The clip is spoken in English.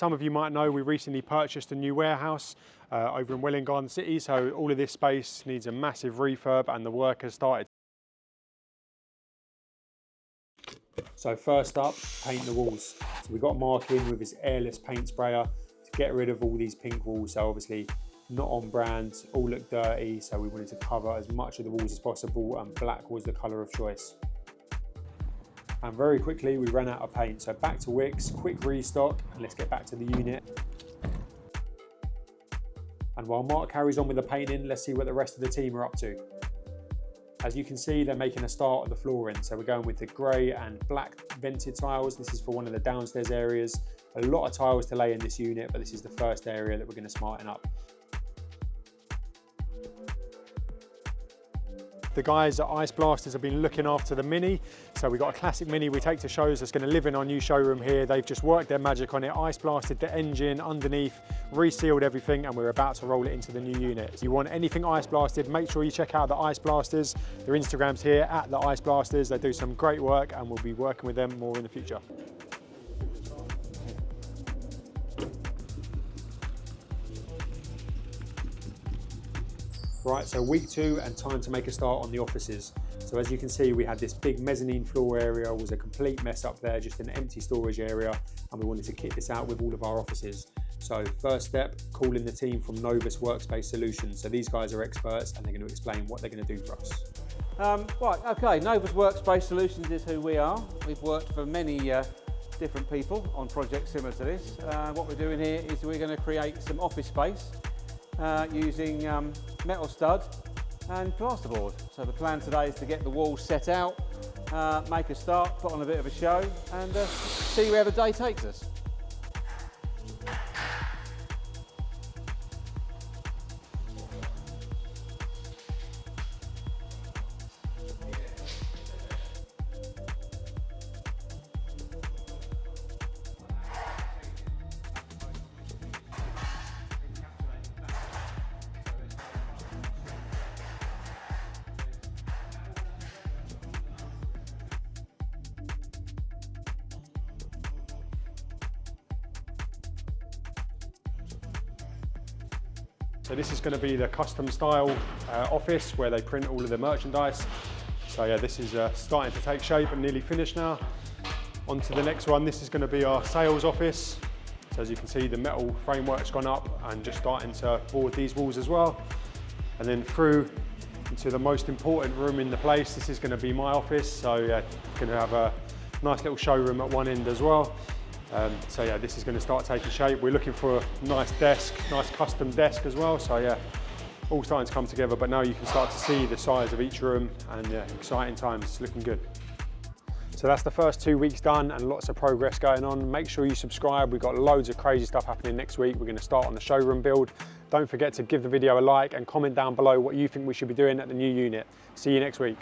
Some of you might know we recently purchased a new warehouse over in Welwyn Garden City, so all of this space needs a massive refurb and the work has started. So first up, paint the walls. So we've got Mark in with his airless paint sprayer to get rid of all these pink walls. So obviously not on brand, all look dirty, so we wanted to cover as much of the walls as possible, and black was the colour of choice. And very quickly we ran out of paint, so back to Wicks, quick restock, and let's get back to the unit. And while Mark carries on with the painting, let's see what the rest of the team are up to. As you can see, they're making a start at the flooring, so we're going with the grey and black vented tiles. This is for one of the downstairs areas. A lot of tiles to lay in this unit, but this is the first area that we're going to smarten up. The guys at Ice Blasters have been looking after the Mini. So we've got a classic Mini we take to shows that's going to live in our new showroom here. They've just worked their magic on it, ice blasted the engine underneath, resealed everything, and we're about to roll it into the new unit. If you want anything ice blasted, make sure you check out the Ice Blasters. Their Instagram's here at the Ice Blasters. They do some great work and we'll be working with them more in the future. Right, so week 2 and time to make a start on the offices. So as you can see, we had this big mezzanine floor area, was a complete mess up there, just an empty storage area, and we wanted to kit this out with all of our offices. So first step, calling the team from Novus Workspace Solutions. So these guys are experts and they're going to explain what they're going to do for us. Right, okay, Novus Workspace Solutions is who we are. We've worked for many different people on projects similar to this. What we're doing here is we're going to create some office space using metal stud and plasterboard. So the plan today is to get the walls set out, make a start, put on a bit of a show, and see where the day takes us. So this is going to be the custom style office where they print all of the merchandise. So yeah, this is starting to take shape and nearly finished now. On to the next one. This is going to be our sales office. So as you can see, the metal framework's gone up and just starting to board these walls as well. And then through into the most important room in the place. This is going to be my office. So yeah, going to have a nice little showroom at one end as well. So yeah, this is going to start taking shape. We're looking for a nice desk, nice custom desk as well. So yeah, all starting to come together, but now you can start to see the size of each room, and yeah, exciting times, it's looking good. So that's the first 2 weeks done and lots of progress going on. Make sure you subscribe. We've got loads of crazy stuff happening next week. We're going to start on the showroom build. Don't forget to give the video a like and comment down below what you think we should be doing at the new unit. See you next week.